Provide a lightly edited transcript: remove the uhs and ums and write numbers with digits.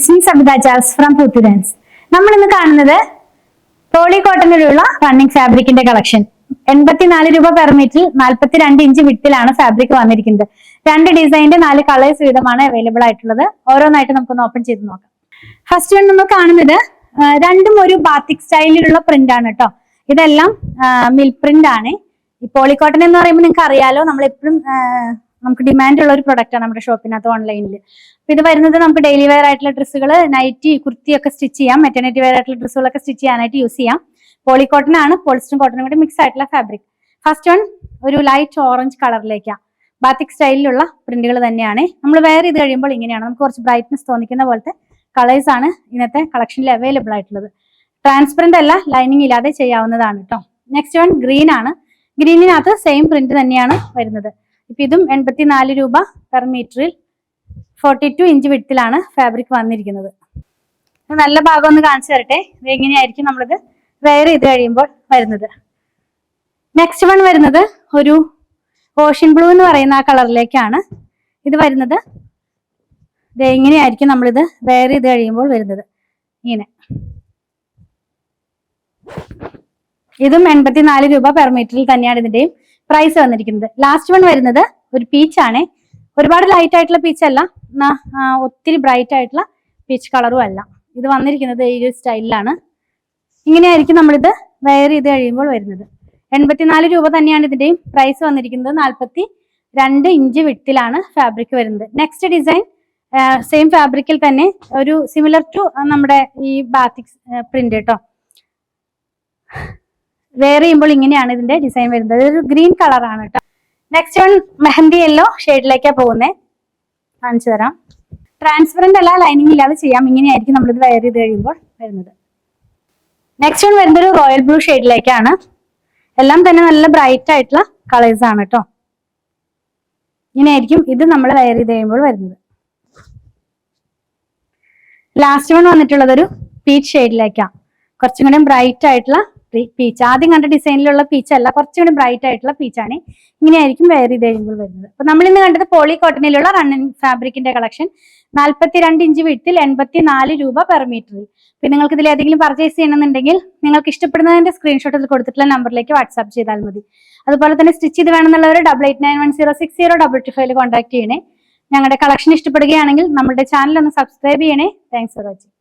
It's me Sabita Charles from Putturans. നമ്മൾ ഇന്ന് കാണുന്നത് പോളി കോട്ടണിലുള്ള റണ്ണിങ് ഫാബ്രിക്കിന്റെ കളക്ഷൻ. 84 രൂപ പെർ മീറ്ററിൽ 42 ഇഞ്ച് വിട്ടിലാണ് ഫാബ്രിക് വന്നിരിക്കുന്നത്. 2 ഡിസൈനിന്റെ 4 കളേഴ്സ് വീതമാണ് അവൈലബിൾ ആയിട്ടുള്ളത്. ഓരോന്നായിട്ട് നമുക്കൊന്ന് ഓപ്പൺ ചെയ്ത് നോക്കാം. ഫസ്റ്റ് വൺ നമ്മൾ കാണുന്നത് രണ്ടും ഒരു ബാത്തിക് സ്റ്റൈലിലുള്ള പ്രിന്റ് ആണ് കേട്ടോ. ഇതെല്ലാം മിൽ പ്രിന്റ് ആണ്. ഈ പോളി കോട്ടൺ എന്ന് പറയുമ്പോൾ നിങ്ങൾക്ക് അറിയാലോ, നമ്മൾ എപ്പോഴും നമുക്ക് ഡിമാൻഡ് ഉള്ള ഒരു പ്രൊഡക്റ്റ് ആണ് നമ്മുടെ ഷോപ്പിനകത്ത് ഓൺലൈനിൽ. അപ്പൊ ഇത് വരുന്നത് നമുക്ക് ഡെയിലി വെയർ ആയിട്ടുള്ള ഡ്രസ്സുകൾ, നൈറ്റി, കുർത്തിയൊക്കെ സ്റ്റിച്ച് ചെയ്യാം, മെറ്റർണിറ്റി വെയർ ആയിട്ടുള്ള ഡ്രസ്സുകളൊക്കെ സ്റ്റിച്ച് ചെയ്യാനായിട്ട് യൂസ് ചെയ്യാം. പോളി കോട്ടൺ ആണ്, പോളിസ്റ്ററും കോട്ടണും കൂടി മിക്സ് ആയിട്ടുള്ള ഫാബ്രിക്. ഫസ്റ്റ് വൺ ഒരു ലൈറ്റ് ഓറഞ്ച് കളറിലേക്കാണ്. ബാത്തിക് സ്റ്റൈലിലുള്ള പ്രിന്റുകൾ തന്നെയാണ്. നമ്മൾ വെയർ ചെയ്ത് കഴിയുമ്പോൾ ഇങ്ങനെയാണ്, നമുക്ക് കുറച്ച് ബ്രൈറ്റ്നസ് തോന്നിക്കുന്ന പോലത്തെ കളേഴ്സ് ആണ് ഇന്നത്തെ കളക്ഷനിൽ അവൈലബിൾ ആയിട്ടുള്ളത്. ട്രാൻസ്പെറന്റ് അല്ല, ലൈനിങ് ഇല്ലാതെ ചെയ്യാവുന്നതാണ് കേട്ടോ. നെക്സ്റ്റ് വൺ ഗ്രീൻ ആണ്. ഗ്രീനിനകത്ത് സെയിം പ്രിന്റ് തന്നെയാണ് വരുന്നത്. ഇപ്പൊ ഇതും 84 രൂപ പെർ മീറ്ററിൽ 42 ഇഞ്ച് വിട്ടിലാണ് ഫാബ്രിക് വന്നിരിക്കുന്നത്. നല്ല ഭാഗം ഒന്ന് കാണിച്ചു തരട്ടെ, ഇത് എങ്ങനെയായിരിക്കും നമ്മളിത് വെയർ ചെയ്ത് കഴിയുമ്പോൾ വരുന്നത്. നെക്സ്റ്റ് വൺ വരുന്നത് ഒരു ഓഷ്യൻ ബ്ലൂ എന്ന് പറയുന്ന ആ കളറിലേക്കാണ് ഇത് വരുന്നത്. ഇത് എങ്ങനെയായിരിക്കും നമ്മളിത് വെയർ ചെയ്ത് കഴിയുമ്പോൾ വരുന്നത്. ഇങ്ങനെ ഇതും 84 രൂപ പെർ മീറ്ററിൽ തന്നെയാണ് ഇതിന്റെയും പ്രൈസ് വന്നിരിക്കുന്നത്. ലാസ്റ്റ് വൺ വരുന്നത് ഒരു പീച്ചാണ്. ഒരുപാട് ലൈറ്റ് ആയിട്ടുള്ള പീച്ച് അല്ല, ഒത്തിരി ബ്രൈറ്റ് ആയിട്ടുള്ള പീച്ച് കളറും അല്ല. ഇത് വന്നിരിക്കുന്നത് ഈ ഒരു സ്റ്റൈലിലാണ്. ഇങ്ങനെയായിരിക്കും നമ്മളിത് വെയർ ചെയ്ത് കഴിയുമ്പോൾ വരുന്നത്. 84 രൂപ തന്നെയാണ് ഇതിന്റെയും പ്രൈസ് വന്നിരിക്കുന്നത്. 42 ഇഞ്ച് വിട്ടിലാണ് ഫാബ്രിക് വരുന്നത്. നെക്സ്റ്റ് ഡിസൈൻ സെയിം ഫാബ്രിക്കിൽ തന്നെ ഒരു സിമിലർ ടു നമ്മുടെ ഈ ബാത്തിക് പ്രിന്റ് കേട്ടോ. വെയർ ചെയ്യുമ്പോൾ ഇങ്ങനെയാണ് ഇതിന്റെ ഡിസൈൻ വരുന്നത്. ഒരു ഗ്രീൻ കളറാണ് കേട്ടോ. നെക്സ്റ്റ് വൺ മെഹന്തി യെല്ലോ ഷെയ്ഡിലേക്കാണ് പോകുന്നത്. കാണിച്ചു തരാം. ട്രാൻസ്പെറന്റ് അല്ല, ലൈനിങ് ഇല്ലാതെ ചെയ്യാം. ഇങ്ങനെയായിരിക്കും നമ്മളിത് വെയർ ചെയ്ത് കഴിയുമ്പോൾ വരുന്നത്. നെക്സ്റ്റ് വൺ വരുന്നത് ഒരു റോയൽ ബ്ലൂ ഷെയ്ഡിലേക്കാണ്. എല്ലാം തന്നെ നല്ല ബ്രൈറ്റ് ആയിട്ടുള്ള കളേഴ്സ് ആണ് കേട്ടോ. ഇങ്ങനെയായിരിക്കും ഇത് നമ്മൾ വെയർ ചെയ്ത് കഴിയുമ്പോൾ വരുന്നത്. ലാസ്റ്റ് വൺ വന്നിട്ടുള്ളത് ഒരു പീച്ച് ഷെയ്ഡിലേക്കാണ്. കുറച്ചും കൂടെ ബ്രൈറ്റ് ആയിട്ടുള്ള പീച്ച്. ആദ്യം കണ്ട ഡിസൈനിലുള്ള പീച്ച് അല്ല, കുറച്ചുകൂടി ബ്രൈറ്റ് ആയിട്ടുള്ള പീച്ചാണ്. ഇങ്ങനെയായിരിക്കും വെയർ ചെയ്ത് കഴിയുമ്പോൾ വരുന്നത്. അപ്പൊ നമ്മൾ ഇന്ന് കണ്ടത് പോളി കോട്ടണിലുള്ള റണ്ണിങ് ഫാബ്രിക്കിന്റെ കളക്ഷൻ. 42 ഇഞ്ച് വിട്ടിൽ 84 രൂപ പെർ മീറ്ററിൽ. പിന്നെ നിങ്ങൾക്ക് ഇതിൽ ഏതെങ്കിലും പർച്ചേസ് ചെയ്യണമെന്നുണ്ടെങ്കിൽ നിങ്ങൾക്ക് ഇഷ്ടപ്പെടുന്നതിന്റെ സ്ക്രീൻഷോട്ടിൽ കൊടുത്തിട്ടുള്ള നമ്പറിലേക്ക് വാട്സ്ആപ്പ് ചെയ്താൽ മതി. അതുപോലെ തന്നെ സ്റ്റിച്ച് ചെയ്ത് വേണമെന്നുള്ളവർ 8891060225 കോൺടാക്ട് ചെയ്യണേ. ഞങ്ങളുടെ കളക്ഷൻ ഇഷ്ടപ്പെടുകയാണെങ്കിൽ നമ്മുടെ ചാനൽ ഒന്ന് സബ്സ്ക്രൈബ് ചെയ്യണേ. Thanks for watching.